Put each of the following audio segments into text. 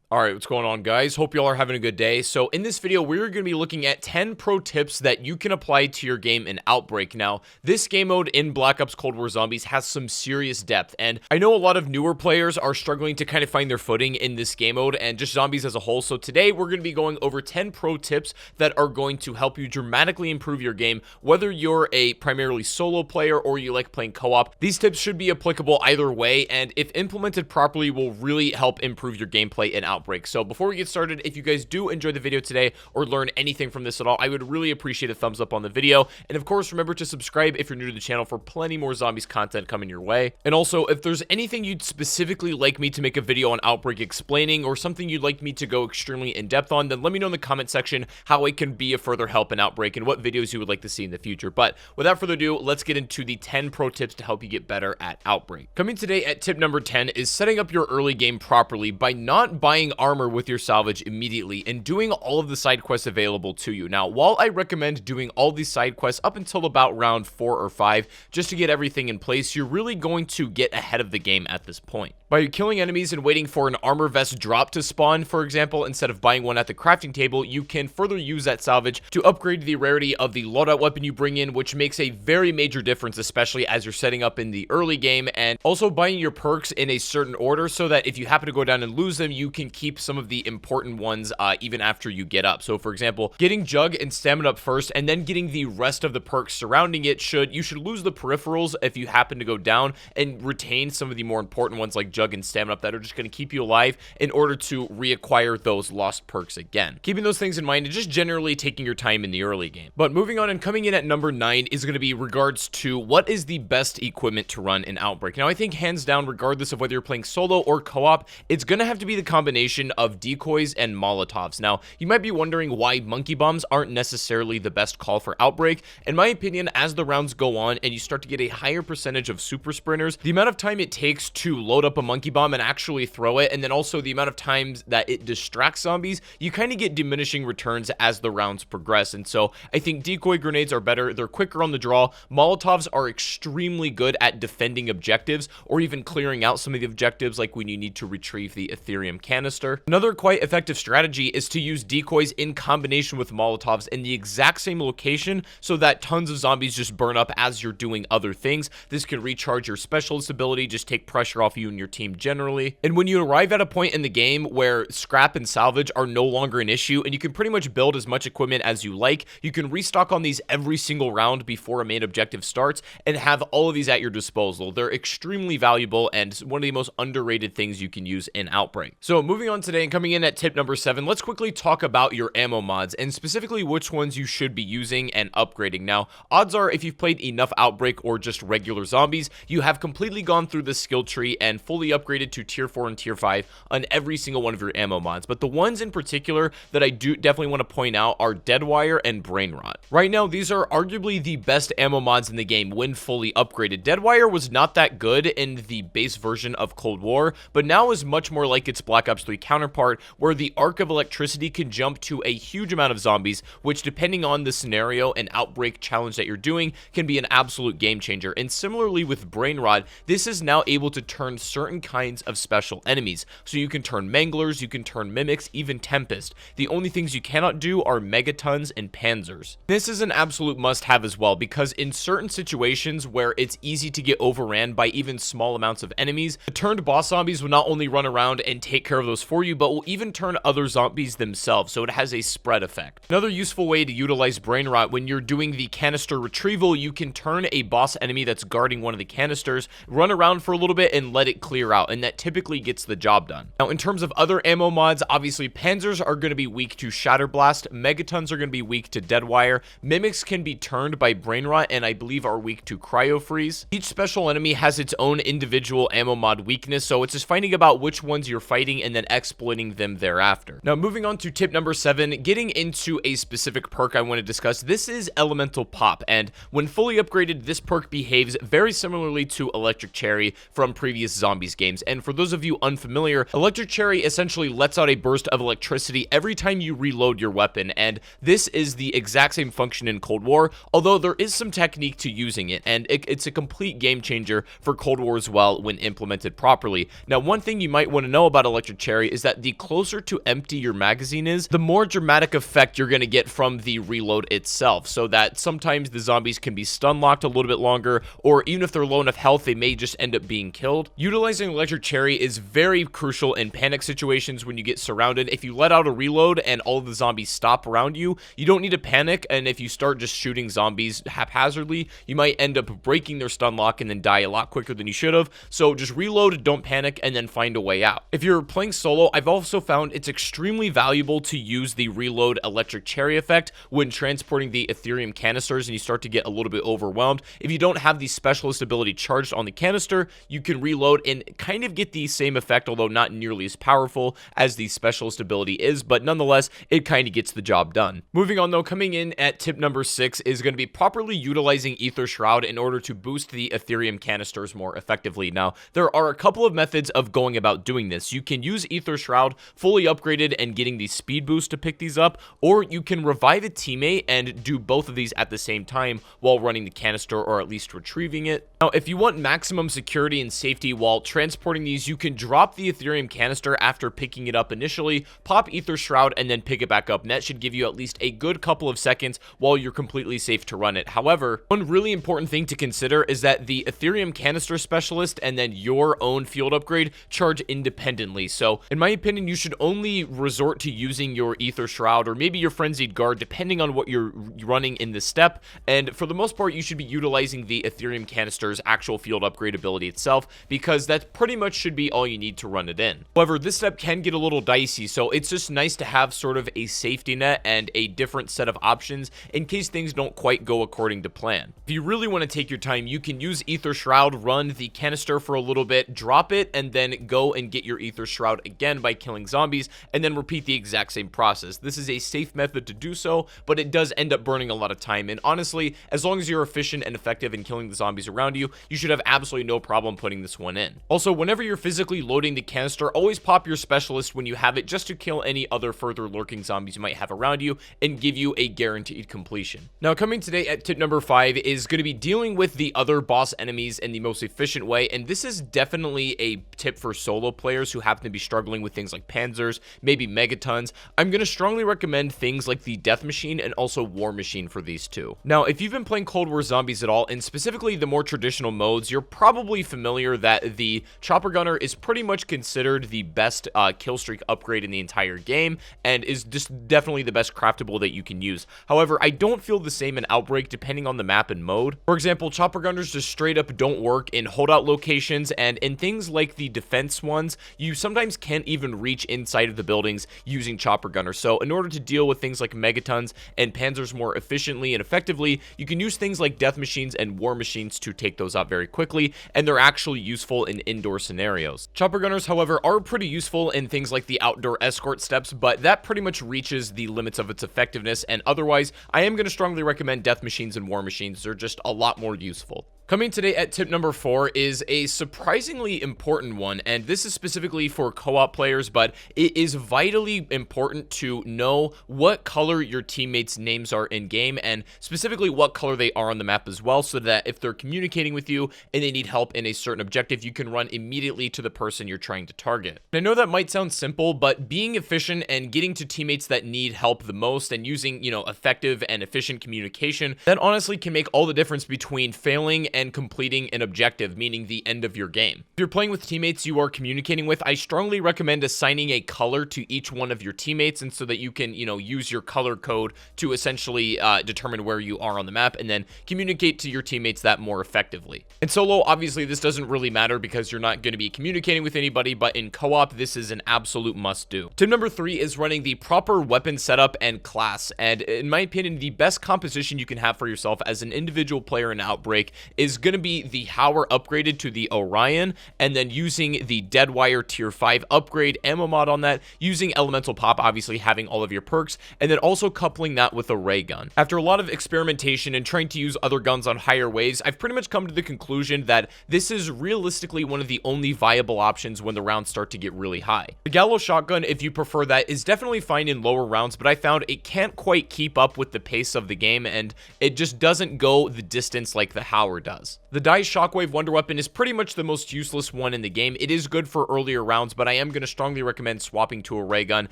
Alright, what's going on, guys? Hope y'all are having a good day. So in this video, we're going to be looking at 10 pro tips that you can apply to your game in Outbreak. Now, this game mode in Black Ops Cold War Zombies has some serious depth, and I know a lot of newer players are struggling to kind of find their footing in this game mode and just zombies as a whole. So today, we're going to be going over 10 pro tips that are going to help you dramatically improve your game, whether you're a primarily solo player or you like playing co-op. These tips should be applicable either way, and if implemented properly, will really help improve your gameplay in Outbreak. So before we get started, if you guys do enjoy the video today or learn anything from this at all, I would really appreciate a thumbs up on the video. And of course, remember to subscribe if you're new to the channel for plenty more zombies content coming your way. And also, if there's anything you'd specifically like me to make a video on Outbreak explaining, or something you'd like me to go extremely in depth on, then let me know in the comment section how I can be a further help in Outbreak and what videos you would like to see in the future. But without further ado, let's get into the 10 pro tips to help you get better at Outbreak. Coming today at tip number 10 is setting up your early game properly by not buying armor with your salvage immediately and doing all of the side quests available to you. Now, while I recommend doing all these side quests up until about round 4 or 5 just to get everything in place, you're really going to get ahead of the game at this point. By killing enemies and waiting for an armor vest drop to spawn, for example, instead of buying one at the crafting table, you can further use that salvage to upgrade the rarity of the loadout weapon you bring in, which makes a very major difference, especially as you're setting up in the early game, and also buying your perks in a certain order so that if you happen to go down and lose them, you can keep some of the important ones even after you get up. So for example, getting Jug and Stamina up first and then getting the rest of the perks surrounding it. You should lose the peripherals if you happen to go down and retain some of the more important ones like Jug and Stamina up that are just going to keep you alive in order to reacquire those lost perks again. Keeping those things in mind and just generally taking your time in the early game. But moving on, and coming in at number 9 is going to be regards to what is the best equipment to run in Outbreak. Now, I think hands down, regardless of whether you're playing solo or co-op, it's going to have to be the combination of decoys and Molotovs. Now, you might be wondering why monkey bombs aren't necessarily the best call for Outbreak. In my opinion, as the rounds go on and you start to get a higher percentage of super sprinters, the amount of time it takes to load up a monkey bomb and actually throw it, and then also the amount of times that it distracts zombies, you kind of get diminishing returns as the rounds progress. And so I think decoy grenades are better. They're quicker on the draw. Molotovs are extremely good at defending objectives or even clearing out some of the objectives, like when you need to retrieve the Ethereum canister. Another quite effective strategy is to use decoys in combination with Molotovs in the exact same location so that tons of zombies just burn up as you're doing other things. This can recharge your specialist ability, just take pressure off you and your team generally. And when you arrive at a point in the game where scrap and salvage are no longer an issue and you can pretty much build as much equipment as you like, you can restock on these every single round before a main objective starts and have all of these at your disposal. They're extremely valuable and one of the most underrated things you can use in Outbreak. So moving on today and coming in at tip number 7, let's quickly talk about your ammo mods and specifically which ones you should be using and upgrading. Now, odds are if you've played enough Outbreak or just regular zombies, you have completely gone through the skill tree and fully upgraded to tier 4 and tier 5 on every single one of your ammo mods. But the ones in particular that I do definitely want to point out are Deadwire and Brain Rot. Right now, these are arguably the best ammo mods in the game when fully upgraded. Deadwire was not that good in the base version of Cold War, but now is much more like its Black Ops 3 counterpart, where the arc of electricity can jump to a huge amount of zombies, which depending on the scenario and Outbreak challenge that you're doing can be an absolute game changer. And similarly with Brain Rot, this is now able to turn certain kinds of special enemies. So you can turn Manglers, you can turn Mimics, even Tempest. The only things you cannot do are Megatons and Panzers. This is an absolute must-have as well, because in certain situations where it's easy to get overran by even small amounts of enemies, the turned boss zombies will not only run around and take care of those for you, but will even turn other zombies themselves, so it has a spread effect. Another useful way to utilize Brain Rot when you're doing the canister retrieval, you can turn a boss enemy that's guarding one of the canisters, run around for a little bit, and let it clear out, and that typically gets the job done. Now, in terms of other ammo mods, obviously Panzers are going to be weak to Shatter Blast, Megatons are going to be weak to Deadwire, Mimics can be turned by Brain Rot, and I believe are weak to Cryo Freeze. Each special enemy has its own individual ammo mod weakness, so it's just finding about which ones you're fighting and then exploiting them thereafter. Now, moving on to tip number 7, getting into a specific perk I want to discuss. This is Elemental Pop, and when fully upgraded, this perk behaves very similarly to Electric Cherry from previous Zombies games. And for those of you unfamiliar, Electric Cherry essentially lets out a burst of electricity every time you reload your weapon, and this is the exact same function in Cold War, although there is some technique to using it, and it's a complete game changer for Cold War as well when implemented properly. Now, one thing you might want to know about Electric Cherry cherry is that the closer to empty your magazine is, the more dramatic effect you're going to get from the reload itself, so that sometimes the zombies can be stun locked a little bit longer, or even if they're low enough health, they may just end up being killed. Utilizing electric cherry is very crucial in panic situations when you get surrounded. If you let out a reload and all of the zombies stop around you, you don't need to panic, and if you start just shooting zombies haphazardly, you might end up breaking their stun lock and then die a lot quicker than you should have. So just reload, don't panic, and then find a way out. If you're playing solo, I've also found it's extremely valuable to use the reload electric cherry effect when transporting the Ethereum canisters and you start to get a little bit overwhelmed. If you don't have the specialist ability charged on the canister, you can reload and kind of get the same effect, although not nearly as powerful as the specialist ability is, but nonetheless, it kind of gets the job done. Moving on though, coming in at tip number 6 is going to be properly utilizing Ether Shroud in order to boost the Ethereum canisters more effectively. Now, there are a couple of methods of going about doing this. You can use Ether Shroud fully upgraded and getting the speed boost to pick these up, or you can revive a teammate and do both of these at the same time while running the canister, or at least retrieving it. Now, if you want maximum security and safety while transporting these, you can drop the Ethereum canister after picking it up initially, pop Ether Shroud, and then pick it back up, and that should give you at least a good couple of seconds while you're completely safe to run it. However, one really important thing to consider is that the Ethereum canister specialist and then your own field upgrade charge independently. So in my opinion, you should only resort to using your Ether Shroud or maybe your Frenzied Guard, depending on what you're running in this step. And for the most part, you should be utilizing the Ethereum canister's actual field upgrade ability itself, because that pretty much should be all you need to run it in. However, this step can get a little dicey, so it's just nice to have sort of a safety net and a different set of options in case things don't quite go according to plan. If you really want to take your time, you can use Ether Shroud, run the canister for a little bit, drop it, and then go and get your Ether Shroud again by killing zombies, and then repeat the exact same process. This is a safe method to do so, but it does end up burning a lot of time, and honestly, as long as you're efficient and effective in killing the zombies around you, you should have absolutely no problem putting this one in. Also, whenever you're physically loading the canister, always pop your specialist when you have it, just to kill any other further lurking zombies you might have around you and give you a guaranteed completion. Now, coming today at tip number 5 is going to be dealing with the other boss enemies in the most efficient way, and this is definitely a tip for solo players who happen to be struggling with things like panzers, maybe megatons. I'm going to strongly recommend things like the Death Machine and also War Machine for these two. Now, if you've been playing Cold War Zombies at all, and specifically the more traditional modes, you're probably familiar that the Chopper Gunner is pretty much considered the best kill streak upgrade in the entire game, and is just definitely the best craftable that you can use. However, I don't feel the same in Outbreak depending on the map and mode. For example, Chopper Gunners just straight up don't work in holdout locations, and in things like the defense ones, you sometimes can't even reach inside of the buildings using Chopper Gunners. So in order to deal with things like megatons and panzers more efficiently and effectively, you can use things like Death Machines and War Machines to take those out very quickly, and they're actually useful in indoor scenarios. Chopper Gunners, however, are pretty useful in things like the outdoor escort steps, but that pretty much reaches the limits of its effectiveness, and otherwise, I am going to strongly recommend Death Machines and War Machines. They're just a lot more useful. Coming today at tip number 4 is a surprisingly important one, and this is specifically for co-op players, but it is vitally important to know what color your teammates' names are in game, and specifically what color they are on the map as well, so that if they're communicating with you and they need help in a certain objective, you can run immediately to the person you're trying to target. And I know that might sound simple, but being efficient and getting to teammates that need help the most and using, effective and efficient communication, that honestly can make all the difference between failing and completing an objective, meaning the end of your game. If you're playing with teammates you are communicating with, I strongly recommend assigning a color to each one of your teammates, and so that you can, use your color code to essentially determine where you are on the map and then communicate to your teammates that more effectively. In solo, obviously, this doesn't really matter because you're not going to be communicating with anybody, but in co-op, this is an absolute must-do. Tip number 3 is running the proper weapon setup and class, and in my opinion, the best composition you can have for yourself as an individual player in Outbreak is going to be the Howler upgraded to the Orion, and then using the Deadwire tier 5 upgrade ammo mod on that, using Elemental Pop, obviously having all of your perks, and then also coupling that with a ray gun. After a lot of experimentation and trying to use other guns on higher waves, I've pretty much come to the conclusion that this is realistically one of the only viable options when the rounds start to get really high. The Gallo shotgun, if you prefer that, is definitely fine in lower rounds, but I found it can't quite keep up with the pace of the game, and it just doesn't go the distance like the Howler does. does. The Dice Shockwave Wonder Weapon is pretty much the most useless one in the game. It is good for earlier rounds, but I am going to strongly recommend swapping to a ray gun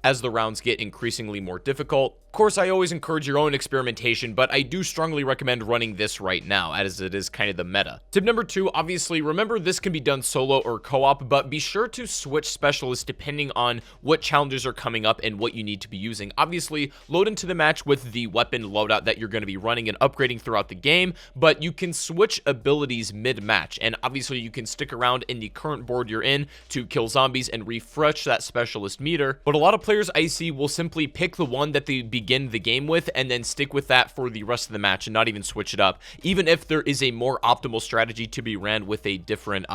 as the rounds get increasingly more difficult. Of course, I always encourage your own experimentation, but I do strongly recommend running this right now, as it is kind of the meta. Tip number 2, obviously, remember this can be done solo or co-op, but be sure to switch specialists depending on what challenges are coming up and what you need to be using. Obviously, load into the match with the weapon loadout that you're going to be running and upgrading throughout the game, but you can switch abilities mid-match, and obviously you can stick around in the current board you're in to kill zombies and refresh that specialist meter. But a lot of players I see will simply pick the one that they begin the game with and then stick with that for the rest of the match and not even switch it up, even if there is a more optimal strategy to be ran with a different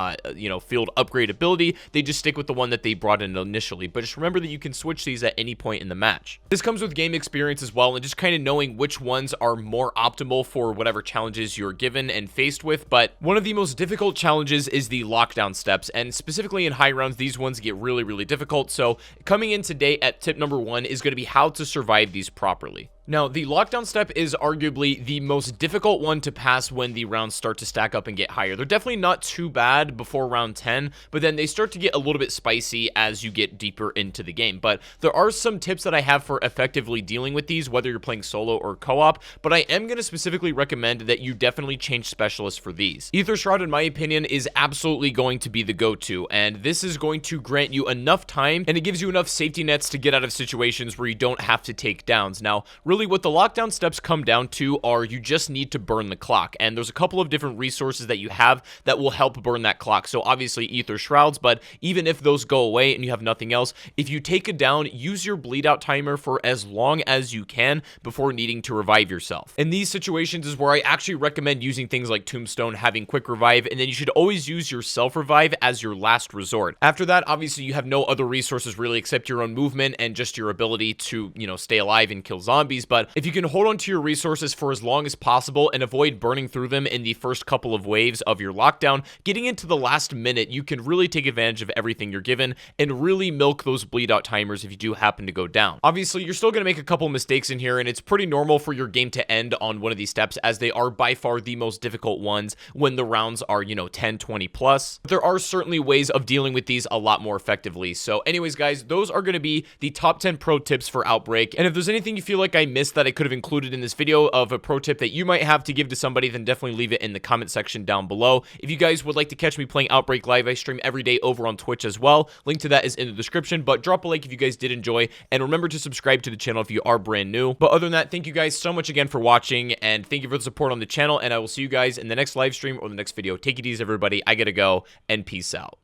field upgrade ability. They just stick with the one that they brought in initially. But just remember that you can switch these at any point in the match. This comes with game experience as well, and just kind of knowing which ones are more optimal for whatever challenges you're given and faced with. But one of the most difficult challenges is the lockdown steps, and specifically in high rounds, these ones get really difficult. So coming in today at tip number 1 is going to be how to survive these properly. Now, the lockdown step is arguably the most difficult one to pass when the rounds start to stack up and get higher. They're definitely not too bad before round 10, but then they start to get a little bit spicy as you get deeper into the game. But there are some tips that I have for effectively dealing with these, whether you're playing solo or co-op, but I am going to specifically recommend that you definitely change specialists for these. Ether Shroud, in my opinion, is absolutely going to be the go-to, and this is going to grant you enough time, and it gives you enough safety nets to get out of situations where you don't have to take downs. Now, really what the lockdown steps come down to are you just need to burn the clock, and there's a couple of different resources that you have that will help burn that clock. So obviously Ether Shrouds, but even if those go away and you have nothing else, if you take it down, use your bleed out timer for as long as you can before needing to revive yourself. In these situations is where I actually recommend using things like Tombstone, having quick revive, and then you should always use your self revive as your last resort. After that, obviously you have no other resources really except your own movement and just your ability to, stay alive and kill zombies. But if you can hold on to your resources for as long as possible and avoid burning through them in the first couple of waves of your lockdown, getting into the last minute, you can really take advantage of everything you're given and really milk those bleed out timers if you do happen to go down. Obviously, you're still going to make a couple mistakes in here, and it's pretty normal for your game to end on one of these steps, as they are by far the most difficult ones when the rounds are, 10, 20 plus. But there are certainly ways of dealing with these a lot more effectively. So anyways, guys, those are going to be the top 10 pro tips for Outbreak. And if there's anything you feel like I missed that I could have included in this video of a pro tip that you might have to give to somebody, then definitely leave it in the comment section down below. If you guys would like to catch me playing Outbreak live, I stream every day over on Twitch as well. Link to that is in the description, but drop a like if you guys did enjoy, and remember to subscribe to the channel if you are brand new. But other than that, thank you guys so much again for watching, and thank you for the support on the channel, and I will see you guys in the next live stream or the next video. Take it easy, everybody. I gotta go, and peace out.